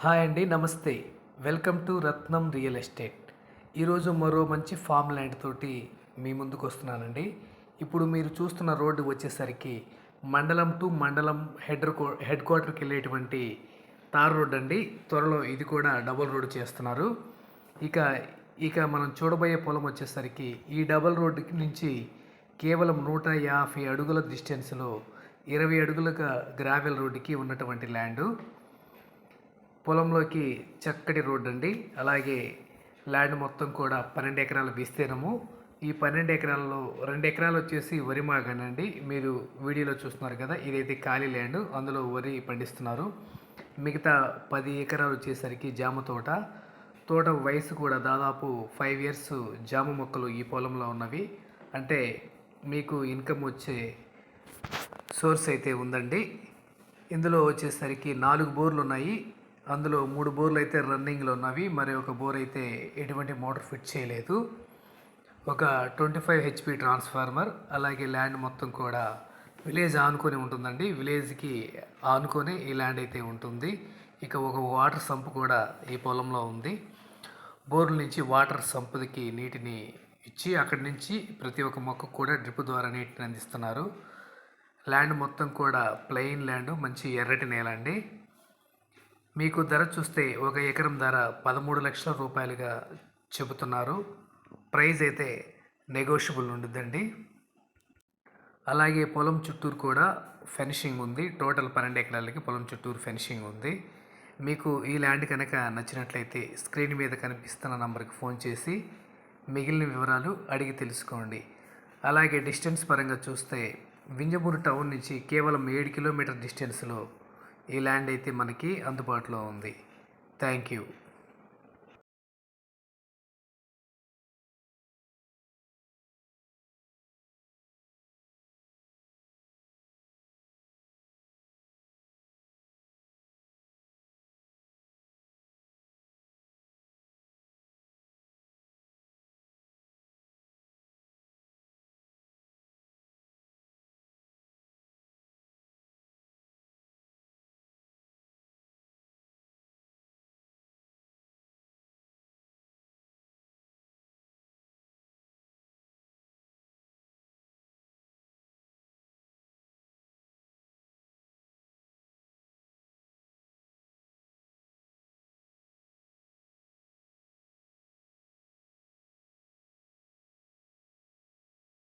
Hi అండి, నమస్తే. Welcome to Ratnam real estate. ఈరోజు మరో మంచి ఫామ్ ల్యాండ్ తోటి మీ ముందుకు వస్తున్నానండి. ఇప్పుడు మీరు చూస్తున్న రోడ్డు వచ్చేసరికి మండలం టు మండలం హెడ్ క్వార్టర్కి వెళ్ళేటువంటి తార్ రోడ్ అండి. త్వరలో ఇది కూడా డబుల్ రోడ్ చేస్తున్నారు. ఇక ఇక మనం చూడబోయే పొలం వచ్చేసరికి ఈ డబుల్ రోడ్డు నుంచి కేవలం 150 అడుగుల డిస్టెన్స్లో 20 అడుగులుగా గ్రావెల్ రోడ్డుకి ఉన్నటువంటి ల్యాండు. పొలంలోకి చక్కటి రోడ్డు అండి. అలాగే ల్యాండ్ మొత్తం కూడా 12 ఎకరాల విస్తీర్ణము. ఈ 12 ఎకరాలలో 2 ఎకరాలు వచ్చేసి వరి మాగానండి. మీరు వీడియోలో చూస్తున్నారు కదా, ఇదైతే ఖాళీ ల్యాండ్, అందులో వరి పండిస్తున్నారు. మిగతా 10 ఎకరాలు వచ్చేసరికి జామ తోట వయసు కూడా దాదాపు 5 ఇయర్స్ జామ మొక్కలు ఈ పొలంలో ఉన్నవి. అంటే మీకు ఇన్కమ్ వచ్చే సోర్స్ అయితే ఉందండి. ఇందులో వచ్చేసరికి 4 బోర్లు ఉన్నాయి. అందులో 3 బోర్లు అయితే రన్నింగ్లో ఉన్నవి, మరి ఒక బోర్ అయితే ఎటువంటి మోటార్ ఫిట్ చేయలేదు. ఒక 25 HP ట్రాన్స్ఫార్మర్. అలాగే ల్యాండ్ మొత్తం కూడా విలేజ్ ఆనుకొని ఉంటుందండి. విలేజ్కి ఆనుకొని ఈ ల్యాండ్ అయితే ఉంటుంది. ఇక ఒక వాటర్ సంప్ కూడా ఈ పొలంలో ఉంది. బోర్ల నుంచి వాటర్ సంపుకి నీటిని ఇచ్చి అక్కడి నుంచి ప్రతి ఒక్క మొక్కకు కూడా డ్రిప్ ద్వారా నీటిని అందిస్తున్నారు. ల్యాండ్ మొత్తం కూడా ప్లెయిన్ ల్యాండ్, మంచి ఎర్రటి నేల అండి. మీకు ధర చూస్తే 1 ఎకరం ధర 13 లక్షల రూపాయలుగా చెబుతున్నారు. ప్రైస్ అయితే నెగోషియబుల్ ఉంటుందండి. అలాగే పొలం చుట్టూరు కూడా ఫెన్షింగ్ ఉంది. టోటల్ 12 ఎకరాలకి పొలం చుట్టూరు ఫెన్షింగ్ ఉంది. మీకు ఈ ల్యాండ్ కనుక నచ్చినట్లయితే స్క్రీన్ మీద కనిపిస్తున్న నంబర్కి ఫోన్ చేసి మిగిలిన వివరాలు అడిగి తెలుసుకోండి. అలాగే డిస్టెన్స్ పరంగా చూస్తే వింజమూరు టౌన్ నుంచి కేవలం 7 కిలోమీటర్ డిస్టెన్స్లో ఈ ల్యాండ్ అయితే మనకి అందుబాటులో ఉంది. Thank you.